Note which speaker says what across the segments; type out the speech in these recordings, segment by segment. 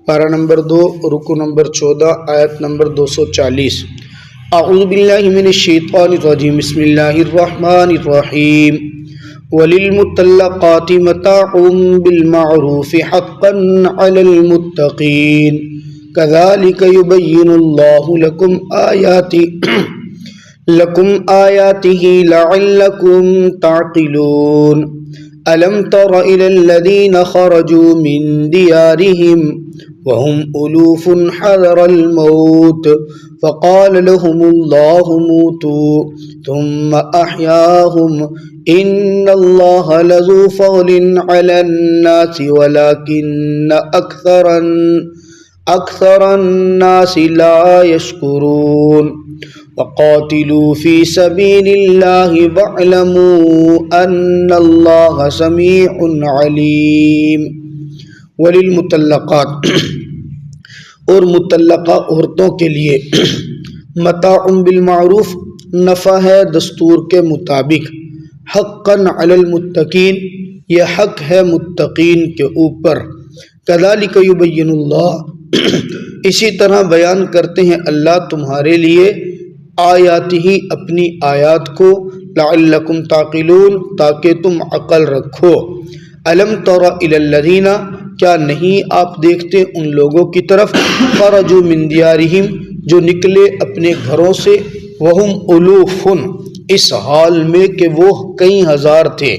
Speaker 1: پارہ نمبر 2 رکو نمبر 14 آیت نمبر 240۔ اعوذ باللہ من الشیطان الرجیم، بسم اللہ الرحمن الرحیم۔ وَلِلْمُطَلَّقَاتِ مَتَاعٌ بِالْمَعْرُوفِ حَقًّا عَلَى الْمُتَّقِينَ كَذَلِكَ يُبَيِّنُ اللَّهُ لَكُمْ آيَاتِهِ لَعَلَّكُمْ تَعْقِلُونَ۔ أَلَمْ تَرَ إِلَى الَّذِينَ خَرَجُوا مِنْ دِيَارِهِمْ وَهُمْ أُلُوفٌ حَذَرَ الْمَوْتِ فَقَالَ لَهُمُ اللَّهُ مُوتُوا ثُمَّ أَحْيَاهُمْ إِنَّ اللَّهَ لَذُو فَضْلٍ عَلَى النَّاسِ وَلَكِنَّ أَكْثَرَ النَّاسِ لَا يَشْكُرُونَ۔ وَقَاتِلُوا فِي سَبِيلِ اللَّهِ وَاعْلَمُوا أَنَّ اللَّهَ سَمِيعٌ عَلِيمٌ۔ وَلِلْمُطَلَّقَاتِ اور مطلقہ عورتوں کے لیے متاع بالمعروف نفع ہے دستور کے مطابق، حقاً علی المتقین یہ حق ہے متقین کے اوپر، کذالک یبین اللہ اسی طرح بیان کرتے ہیں اللہ تمہارے لیے آیات ہی اپنی آیات کو، لعلکم تعقلون تاکہ تم عقل رکھو۔ الم تر الی الذین کیا نہیں آپ دیکھتے ان لوگوں کی طرف خرجوا من دیارہم جو نکلے اپنے گھروں سے، وہم الوف اس حال میں کہ وہ کئی ہزار تھے،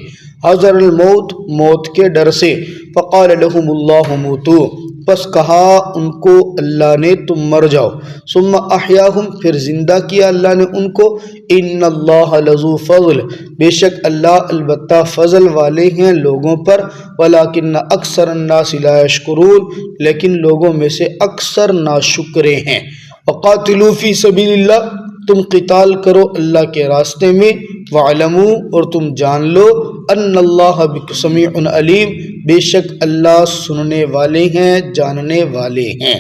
Speaker 1: حذر الموت موت کے ڈر سے، فقال لهم اللہ موتوا پس کہا ان کو اللہ نے تم مر جاؤ، ثم احیاہم پھر زندہ کیا اللہ نے ان کو، ان اللہ لذو فضل بے شک اللہ البتہ فضل والے ہیں لوگوں پر، ولکن اکثر الناس لا یشکرون لیکن لوگوں میں سے اکثر ناشکرے ہیں۔ وقاتلوا فی سبیل اللہ تم قتال کرو اللہ کے راستے میں، وَاعْلَمُوا اور تم جان لو، ان اللہ سمیع علیم بے شک اللہ سننے والے ہیں جاننے والے ہیں۔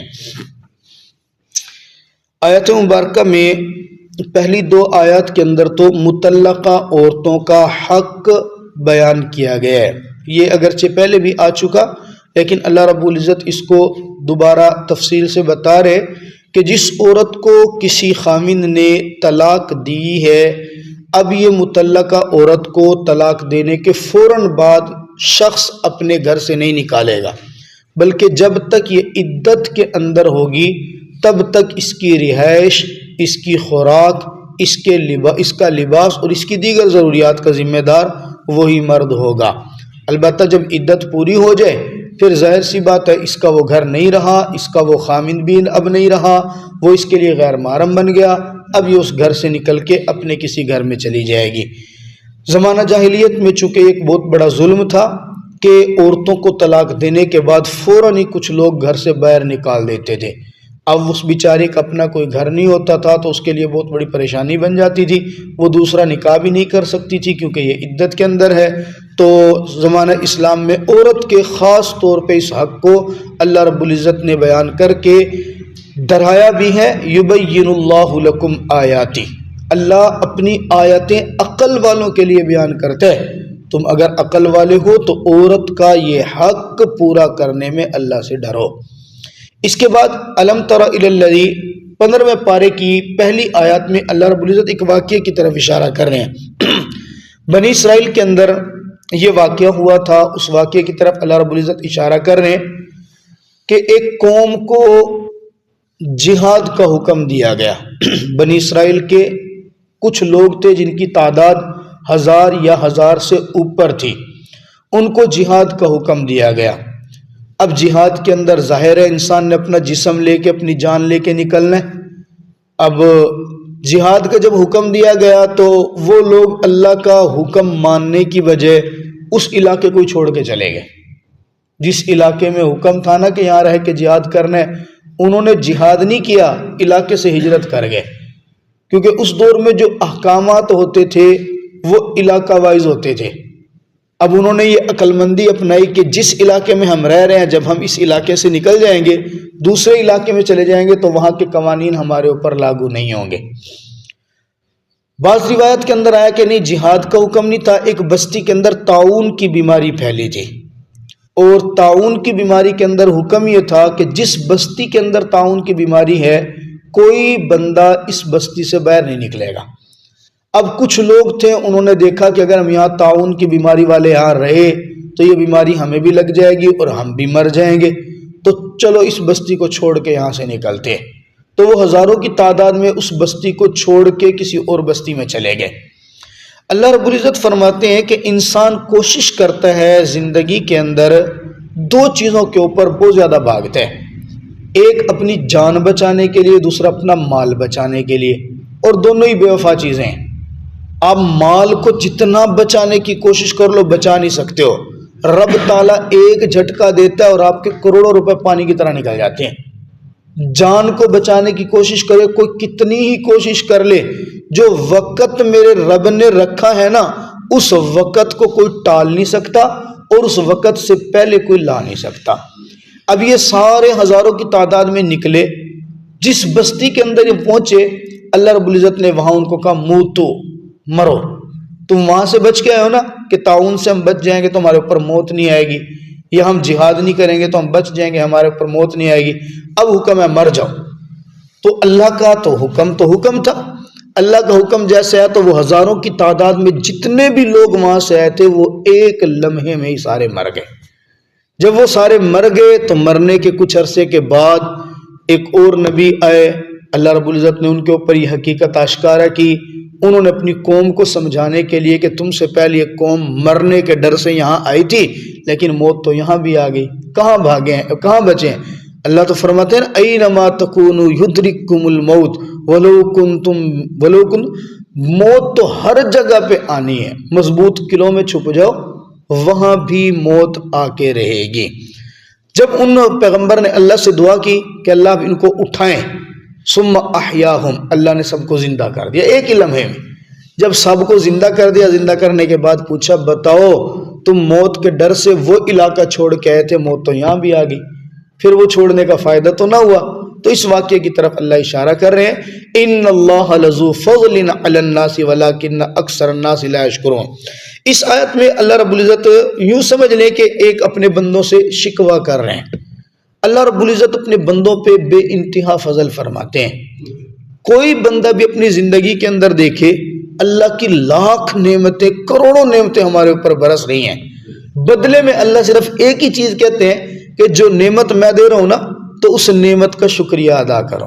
Speaker 1: آیت مبارکہ میں پہلی 2 آیات کے اندر تو مطلقہ عورتوں کا حق بیان کیا گیا ہے، یہ اگرچہ پہلے بھی آ چکا لیکن اللہ رب العزت اس کو دوبارہ تفصیل سے بتا رہے کہ جس عورت کو کسی خاوند نے طلاق دی ہے، اب یہ مطلقہ عورت کو طلاق دینے کے فوراً بعد شخص اپنے گھر سے نہیں نکالے گا، بلکہ جب تک یہ عدت کے اندر ہوگی تب تک اس کی رہائش، اس کی خوراک، اس کا لباس اور اس کی دیگر ضروریات کا ذمہ دار وہی مرد ہوگا۔ البتہ جب عدت پوری ہو جائے پھر ظاہر سی بات ہے اس کا وہ گھر نہیں رہا، اس کا وہ خامند بھی اب نہیں رہا، وہ اس کے لیے غیر محرم بن گیا، اب یہ اس گھر سے نکل کے اپنے کسی گھر میں چلی جائے گی۔ زمانہ جاہلیت میں چونکہ ایک بہت بڑا ظلم تھا کہ عورتوں کو طلاق دینے کے بعد فوراً ہی کچھ لوگ گھر سے باہر نکال دیتے تھے، اب اس بیچارے کا اپنا کوئی گھر نہیں ہوتا تھا تو اس کے لیے بہت بڑی پریشانی بن جاتی تھی، وہ دوسرا نکاح بھی نہیں کر سکتی تھی کیونکہ یہ عدت کے اندر ہے۔ تو زمانہ اسلام میں عورت کے خاص طور پہ اس حق کو اللہ رب العزت نے بیان کر کے دہرایا بھی ہے، یبین اللہ لکم آیاتی اللہ اپنی آیتیں عقل والوں کے لیے بیان کرتا ہے، تم اگر عقل والے ہو تو عورت کا یہ حق پورا کرنے میں اللہ سے ڈرو۔ اس کے بعد الم تر الی الذی 15ویں پارے کی پہلی آیات میں اللہ رب العزت ایک واقعے کی طرف اشارہ کر رہے ہیں۔ بنی اسرائیل کے اندر یہ واقعہ ہوا تھا، اس واقعے کی طرف اللہ رب العزت اشارہ کر رہے ہیں کہ ایک قوم کو جہاد کا حکم دیا گیا۔ بنی اسرائیل کے کچھ لوگ تھے جن کی تعداد 1000 یا 1000 سے اوپر تھی، ان کو جہاد کا حکم دیا گیا۔ اب جہاد کے اندر ظاہر ہے انسان نے اپنا جسم لے کے اپنی جان لے کے نکلنا ہے۔ اب جہاد کا جب حکم دیا گیا تو وہ لوگ اللہ کا حکم ماننے کی بجائے اس علاقے کو چھوڑ کے چلے گئے۔ جس علاقے میں حکم تھا نا کہ یہاں رہ کے جہاد کرنا ہے، انہوں نے جہاد نہیں کیا، علاقے سے ہجرت کر گئے، کیونکہ اس دور میں جو احکامات ہوتے تھے وہ علاقہ وائز ہوتے تھے۔ اب انہوں نے یہ عقل مندی اپنائی کہ جس علاقے میں ہم رہ رہے ہیں جب ہم اس علاقے سے نکل جائیں گے دوسرے علاقے میں چلے جائیں گے تو وہاں کے قوانین ہمارے اوپر لاگو نہیں ہوں گے۔ بعض روایت کے اندر آیا کہ نہیں جہاد کا حکم نہیں تھا، ایک بستی کے اندر طاعون کی بیماری پھیلی تھی اور ताउन की बीमारी के अंदर हुक्म ये था कि जिस बस्ती के अंदर ताउन की बीमारी है कोई बंदा इस बस्ती से बाहर नहीं निकलेगा। अब कुछ लोग थे, उन्होंने देखा कि अगर हम यहाँ ताउन की बीमारी वाले यहाँ रहे तो ये बीमारी हमें भी लग जाएगी और हम भी मर जाएंगे, तो चलो इस बस्ती को छोड़ के यहाँ से निकलते। तो वो हज़ारों की तादाद में उस बस्ती को छोड़ के किसी और बस्ती में चले गए। अल्लाह रब्बुल इज़्ज़त फरमाते हैं कि इंसान कोशिश करता है ज़िंदगी के अंदर दो चीज़ों के ऊपर बहुत ज़्यादा भागता है, एक अपनी जान बचाने के लिए, दूसरा अपना माल बचाने के लिए, और दोनों ही बेवफा चीज़ें हैं। आप माल को जितना बचाने की कोशिश कर लो बचा नहीं सकते हो। रब ताला एक झटका देता है और आपके करोड़ों रुपए पानी की तरह निकल जाते हैं। जान को बचाने की कोशिश करे, कोई कितनी ही कोशिश कर ले, जो वक़्त मेरे रब ने रखा है ना, उस वक़्त को कोई टाल नहीं सकता और उस वक़्त से पहले कोई ला नहीं सकता। अब ये सारे हज़ारों की तादाद में निकले, जिस बस्ती के अंदर ये पहुंचे, अल्लाह रब्बुल इज़्ज़त ने वहां उनको कहा मुँह तो मरो, तुम वहां से बच के आए हो ना कि ताउन से हम बच जाएंगे तो हमारे ऊपर मौत नहीं आएगी, या हम जिहाद नहीं करेंगे तो हम बच जाएंगे, हमारे ऊपर मौत नहीं आएगी, अब हुक्म है मर जाओ। तो अल्लाह का तो हुक्म था, अल्लाह का हुक्म जैसे आया तो वो हज़ारों की तादाद में जितने भी लोग वहां से आए थे वो एक लम्हे में ही सारे मर गए। जब वो सारे मर गए तो मरने के कुछ अरसे के बाद एक और नबी आए, अल्लाह रब्बुल इज़्ज़त ने उनके ऊपर ये हकीकत आश्कारा की। उन्होंने अपनी कौम को समझाने के लिए कि तुमसे पहले ये कौम मरने के डर से यहाँ आई थी, लेकिन मौत तो यहाँ भी आ गई, कहाँ भागे हैं, कहाँ बचे हैं। अल्लाह तो फरमाते हैं ऐनमा तकूनु युद्रिकुमुल मौत वलो कुन, मौत तो हर जगह पे आनी है, मजबूत किलों में छुप जाओ वहां भी मौत आके रहेगी। जब उन पैगंबर ने अल्लाह से दुआ की कि अल्लाह इनको उठाएं, सुम्मा अहयाहुम, अल्लाह ने सबको जिंदा कर दिया एक ही लम्हे में। जब सबको जिंदा कर दिया, जिंदा करने के बाद पूछा बताओ तुम मौत के डर से वो इलाका छोड़ के आए थे, मौत तो यहाँ भी आ गई, फिर वो छोड़ने का फायदा तो ना हुआ। तो इस वाक्य की तरफ अल्लाह इशारा कर रहे हैं इन्नल्लाह लज़ू फ़ज़लिन अलन नासी वलाकिन्न अक्सरन नासी ला यशकुरून। इस आयत में अल्लाह रब्बुल इज़्ज़त यूं समझ लें कि एक अपने बंदों से शिकवा कर रहे हैं। अल्लाह रब्बुल इज़्ज़त अपने बंदों पे बेइंतहा फजल फरमाते हैं। कोई बंदा भी अपनी जिंदगी के अंदर देखे, अल्लाह की लाख नेमतें, करोड़ों नेमतें हमारे ऊपर बरस रही हैं, बदले में अल्लाह सिर्फ एक ही चीज कहते हैं कि जो नेमत मैं दे रहा हूं ना, तो उस नेमत का शुक्रिया अदा करो।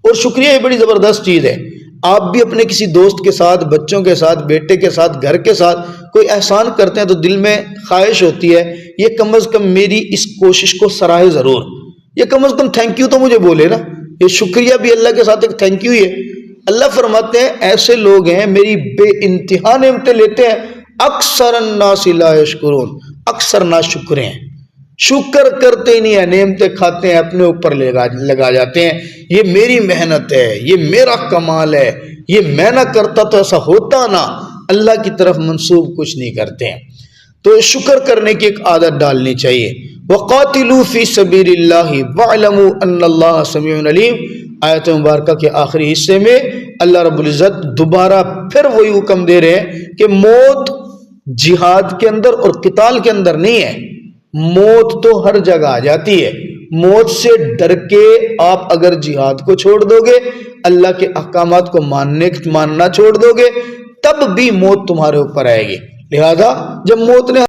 Speaker 1: और शुक्रिया ये बड़ी जबरदस्त चीज है। आप भी अपने किसी दोस्त के साथ, बच्चों के साथ, बेटे के साथ, घर के साथ कोई एहसान करते हैं तो दिल में ख्वाहिश होती है ये कम अज कम मेरी इस कोशिश को सराहे जरूर, ये कम अज कम थैंक यू तो मुझे बोले ना। ये शुक्रिया भी अल्लाह के साथ एक थैंक यू ही है। अल्लाह फरमाते हैं ऐसे लोग हैं मेरी बेइंतहा नेमतें लेते हैं, अक्सर अन्नास ला यशकुरून, अक्सर ना शुक्र हैं, शुक्र करते ही नहीं है, नेमतें खाते हैं, अपने ऊपर लगा जाते हैं, ये मेरी मेहनत है, ये मेरा कमाल है, ये मैं ना करता तो ऐसा होता ना, अल्लाह की तरफ मंसूब कुछ नहीं करते हैं। तो शुक्र करने की एक आदत डालनी चाहिए। वक़ातिलू फ़ी सबीलिल्लाहि वअलमू अन्नल्लाह समीउन अलीम। आयत मुबारका के आखिरी हिस्से में अल्लाह रब्बुल इज़्ज़त दोबारा फिर वही हुक्म दे रहे हैं कि मौत जिहाद के अंदर और किताल के अंदर नहीं है, मौत तो हर जगह आ जाती है। मौत से डर के आप अगर जिहाद को छोड़ दोगे, अल्लाह के अहकामात को मानना छोड़ दोगे, तब भी मौत तुम्हारे ऊपर आएगी। लिहाजा जब मौत ने